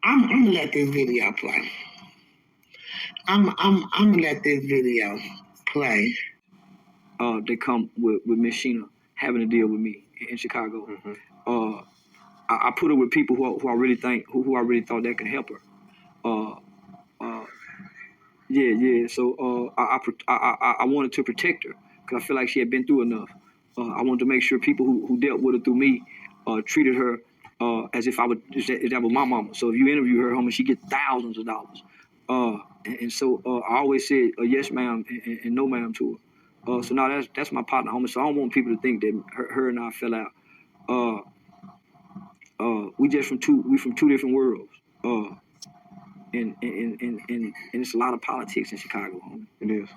I'm gonna let this video play. I'm gonna let this video play. They come with Miss Sheena having to deal with me in Chicago. Mm-hmm. I put her with people who I really think who I really thought that could help her. Yeah. So I wanted to protect her because I feel like she had been through enough. I wanted to make sure people who dealt with her through me treated her as if that was my mama. So if you interview her, homie, she get thousands of dollars. So I always said yes, ma'am, and no, ma'am to her. So now that's my partner, homie. So I don't want people to think that her and I fell out. We from two different worlds. And it's a lot of politics in Chicago, homie. It is.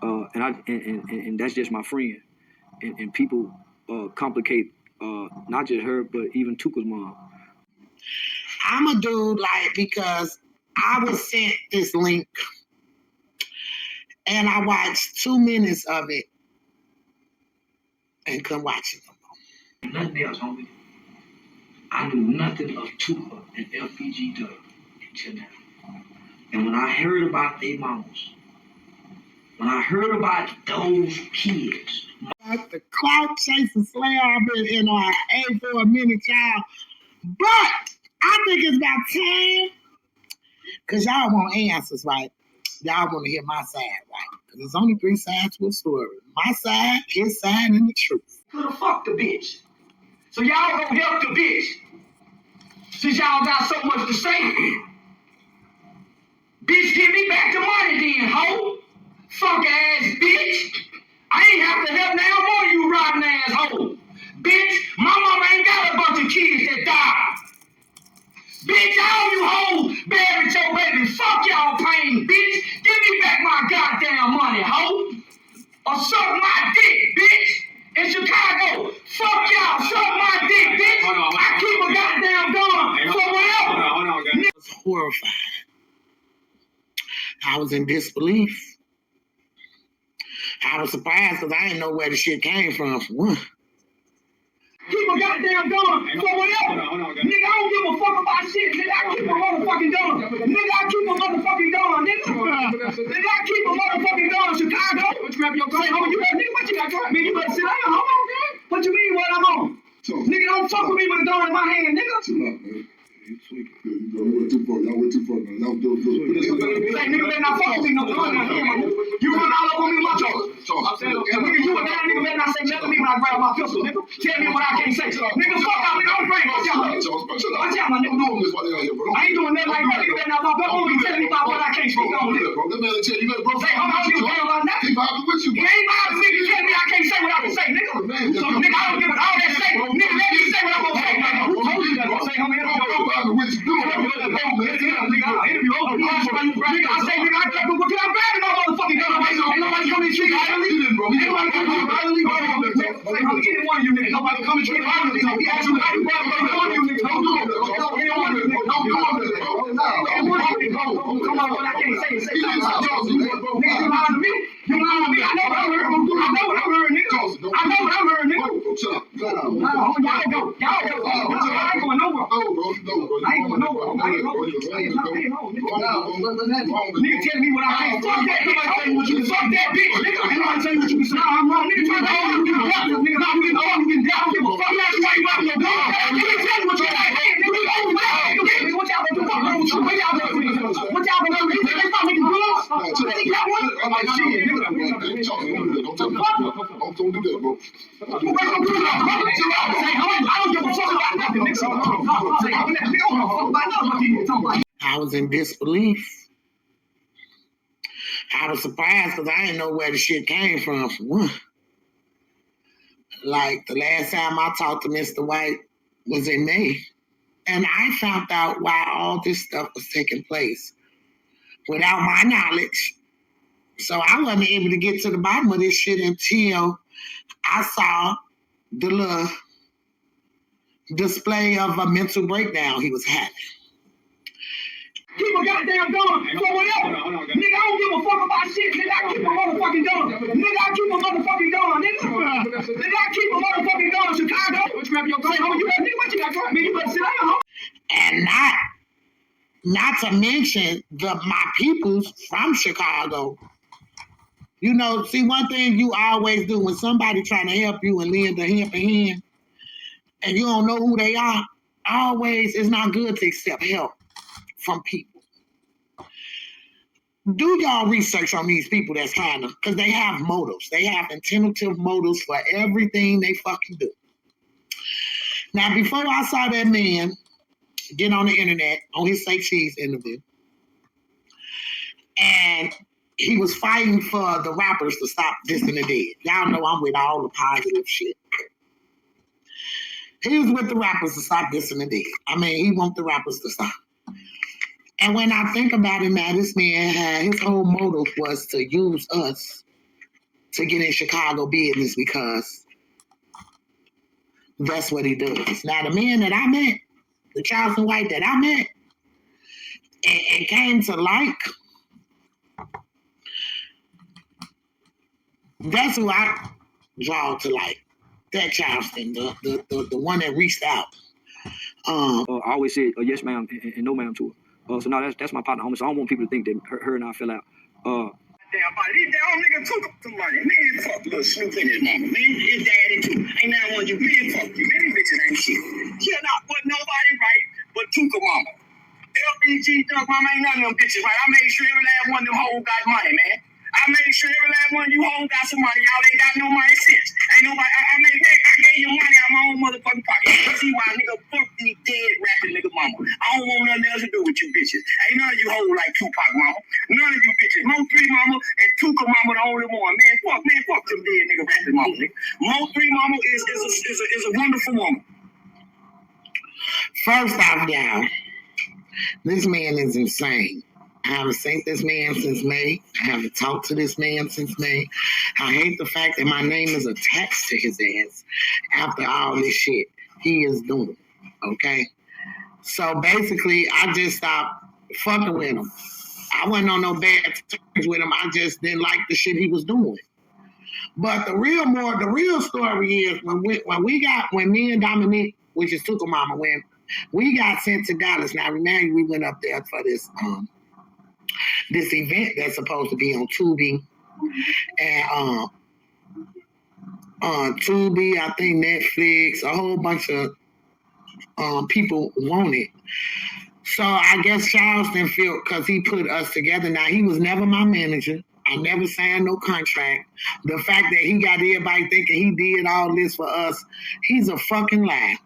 And that's just my friend. And people complicate not just her, but even Tuka's mom. I'm a dude because I was sent this link and I watched 2 minutes of it and couldn't watch it no more. Nothing else, homie. I knew nothing of Tuka and LPG Dub until now. And when I heard about their mamas, when I heard about those kids, the clout chasing slayer I've been NYA for a minute, y'all. But I think it's about time because y'all want answers, right? Y'all want to hear my side, right? Because there's only 3 sides to a story. My side, his side, and the truth. Coulda fucked the bitch. So y'all gonna help the bitch. Since y'all got so much to say. Bitch, give me back the money then, hoe. Fuck ass bitch. I ain't have to help now more you rotten ass hoe. Bitch, my mama ain't got a bunch of kids that died. Bitch, all you hoes buried your baby. Fuck y'all pain, bitch. Give me back my goddamn money, hoe. Or suck my dick, bitch. In Chicago, fuck y'all, suck my dick, bitch. I keep a goddamn gun for whatever. I was horrified. I was in disbelief. I was surprised because I didn't know where the shit came from. For one. Keep a goddamn gun for whatever. Nigga, I don't give a fuck about shit. Nigga, I keep a motherfucking gun. Nigga, I keep a motherfucking gun. Nigga, I keep a motherfucking gun. Chicago. Grab your gun. Homie, nigga, what you got? Man, you better sit down, homie. What you mean what I'm on? Nigga, don't fuck with me with a gun in my hand, nigga. Y'all went too far, man. Y'all do it. Hey, nigga, better not fuck with me no gun in my hand, man. You run all up on me with my choice. Nigga, you a damn nigga better not say nothing to me when I grab my pistol, nigga. Tell me what I can't say. Nigga, fuck out, nigga, I'm afraid. Watch out, my nigga. I ain't doing nothing like that. Nigga better not fuck up on me telling me about what I can't speak on, nigga. Let me tell you, bro. Say, I'm not gonna tell about nothing. He vibing with you, He ain't vibing with me to tell me I can't say what I can say, nigga. So, nigga, I don't give a all that say. Nigga, let me say what I'm gonna say, nigga. Who told you that? Say, homie, I don't know. Vibing with you, Nigga, I say, nigga, I can't do what I'm bad in my motherfucking gun. Ain't nobody coming to treat me violently. Ain't nobody coming to treat me violently. Any one of you niggas, nobody coming to treat me violently. So, yeah, you got to any one of you niggas. Don't do it. Any one of you niggas. Don't do it. Any one of you niggas. Come on, what I can't say. Say something about Charleston. Nigga, you lying to me? You lying to me? I know what I'm hearing. I know what I'm hearing, nigga. I know what I'm hearing, nigga. Shut up. Y'all go. Y'all go. I ain't going nowhere. I ain't going nowhere. I ain't home. Nigga tell me what I can't. Fuck that bitch. Tell me what you can. Fuck that bitch. Nigga, I ain't tell you what you can say. Nah, I'm wrong. Nigga, try to hold you. Nigga, I'm getting off. I'm getting down. Give a fuck. That's why you out your door. Nigga, tell me what you like. Nigga, what y'all gonna do? What y'all gonna do? What y'all gonna do? They thought we could do us. I think y'all want it. I'm like, shit, nigga. Don't do that, bro. I was in disbelief. I was surprised because I didn't know where the shit came from, for one. Like, the last time I talked to Mr. White was in May. And I found out why all this stuff was taking place without my knowledge. So I wasn't able to get to the bottom of this shit until I saw the little display of a mental breakdown he was having. Keep a goddamn gun for whatever. Nigga, I don't give a fuck about shit. Nigga, I keep a motherfucking gun. Nigga, I keep a motherfucking gun. Nigga, I keep a motherfucking gun. Chicago. Grab your gun. Homie, you better, nigga, what you got? Man, you better sit down, homie. And not Not to mention my peoples from Chicago. You know, see, one thing you always do when somebody trying to help you and lend a helping hand, and you don't know who they are, always it's not good to accept help from people. Do y'all research on these people that's kind of, because they have motives. They have intentive motives for everything they fucking do. Now, before I saw that man get on the internet on his Say Cheese interview, and he was fighting for the rappers to stop dissing the dead. Y'all know I'm with all the positive shit. He was with the rappers to stop dissing the dead. I mean, he wants the rappers to stop. And when I think about it now, this man had his whole motive was to use us to get in Chicago business because that's what he does. Now, the man that I met, the Charleston white that I met, and came to like, that's who I draw to like. That Charleston, the one that reached out. I always said yes ma'am and no ma'am to her. So now that's my partner, homie. So I don't want people to think that her and I fell out. Damn body. This damn nigga took up some money. Man, fuck little Snoop and his mama. Man, his daddy too. Ain't nothing on you. Man, fuck you. Man, these bitches ain't shit. Yeah, not but nobody right but Tuka mama. LBG Duck mama ain't none of them bitches right. I made sure every last one of them hoes got money, man. I made sure every last one of you hoes got some money. Y'all ain't got no money since. Ain't nobody. I gave you money out my own motherfucking pocket. See why nigga fuck these dead rapping nigga mama. I don't want nothing else to do with you bitches. Ain't none of you hoes like Tupac mama. None of you bitches. Mo 3 mama and Tuka mama the only one. Man, fuck them dead nigga rapping mama. Nigga. Mo 3 mama is a wonderful woman. First off, y'all, this man is insane. I haven't seen this man since May. I haven't talked to this man since May. I hate the fact that my name is attached to his ass after all this shit he is doing. Okay? So basically, I just stopped fucking with him. I wasn't on no bad terms with him. I just didn't like the shit he was doing. But the real story is when me and Dominique, which is Tuka Mama, when we got sent to Dallas. Now remember, we went up there for this event that's supposed to be on Tubi, and Tubi, I think Netflix, a whole bunch of people want it. So I guess Charleston felt because he put us together. Now he was never my manager. I never signed no contract. The fact that he got everybody thinking he did all this for us, he's a fucking lie.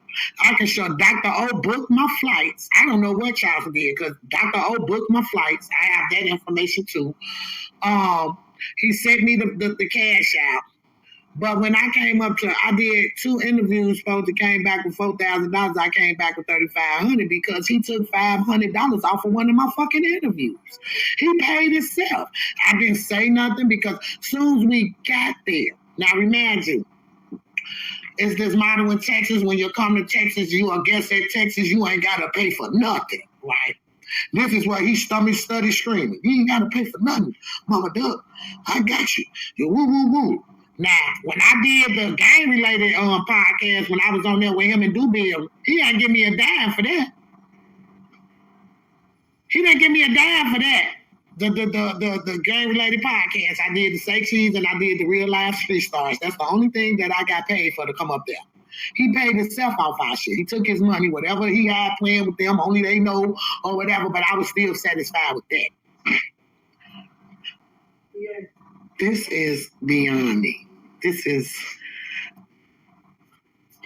I can show Dr. O booked my flights. I don't know what Charleston did because Dr. O booked my flights. I have that information too. He sent me the cash out. But when I came up I did 2 interviews, supposed to came back with $4,000. I came back with $3,500 because he took $500 off of one of my fucking interviews. He paid himself. I didn't say nothing because as soon as we got there, now remind you, it's this model in Texas. When you come to Texas, you a guest at Texas, you ain't got to pay for nothing, right? This is where he studied screaming. You ain't got to pay for nothing. Mama Duck, I got you. You woo, woo, woo. Now, when I did the gang-related podcast, when I was on there with him and Doobie, he didn't give me a dime for that. He didn't give me a dime for that. The gang-related podcast, I did the Say Cheese and I did the Real Life Street Stars. That's the only thing that I got paid for to come up there. He paid himself off our shit. He took his money, whatever he had planned with them, only they know or whatever, but I was still satisfied with that. Yeah. This is beyond me. This is...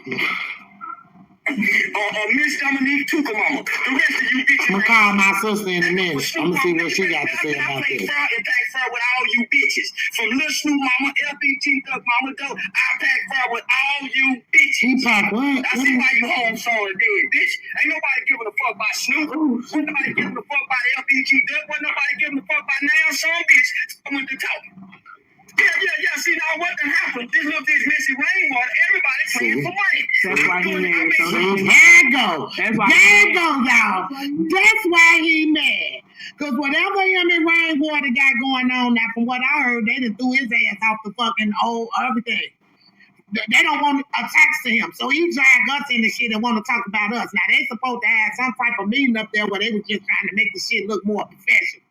Miss Dominique Tuka Mama. The rest of you bitches... I'm going to call my sister in a minute. I'm going to see what she got to say about this. I pack fur with all you bitches. From Lil Snoop Mama, LBG Duck Mama, though, I pack fur with all you bitches. He pack what? I see why you home sorry dead, bitch. Ain't nobody giving a fuck about Snoop. Wasn't nobody giving a fuck about LBG Duck. Wasn't nobody giving a fuck about now some bitch. I went to talk. Yeah. See, now what done happened? This little bitch messy rainwater, everybody praying for money. That's why he mad. So there you go. There you go, y'all. That's why he mad. Because whatever him and Rainwater got going on now, from what I heard, they done threw his ass off the fucking old everything. They don't want attached to him. So he dragged us in the shit and want to talk about us. Now, they supposed to have some type of meeting up there where they was just trying to make the shit look more professional.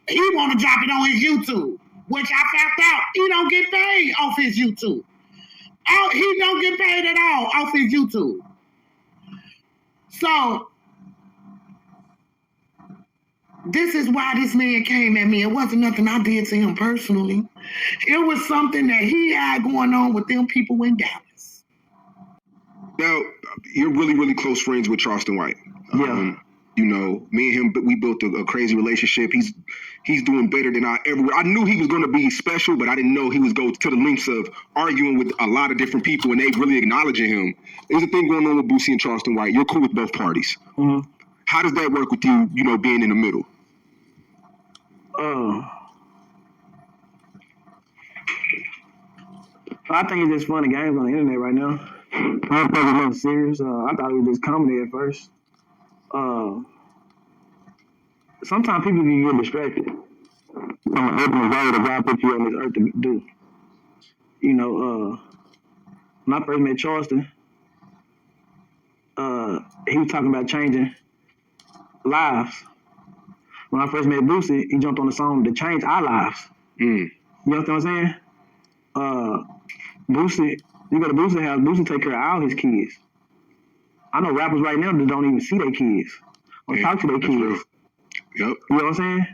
He want to drop it on his YouTube, which I found out he don't get paid off his YouTube. He don't get paid at all off his YouTube. So, this is why this man came at me. It wasn't nothing I did to him personally. It was something that he had going on with them people in Dallas. Now, you're really, really close friends with Charleston White. Yeah. You know, me and him, we built a crazy relationship. He's doing better than I knew he was going to be special, but I didn't know he was going to the lengths of arguing with a lot of different people and they really acknowledging him. There's a thing going on with Boosie and Charleston White. You're cool with both parties. Mm-hmm. How does that work with you, you know, being in the middle? I think it's just funny games on the internet right now. I don't think it's nothing serious. I thought it was just comedy at first. Sometimes people can get distracted from the ultimate goal that God put you on this earth to do. You know, when I first met Charleston, he was talking about changing lives. When I first met Boosie, he jumped on the song to change our lives. You know what I'm saying? Boosie, you go to Boosie house, Boosie take care of all his kids. I know rappers right now that don't even see their kids or talk to their kids. Yep. You know what I'm saying?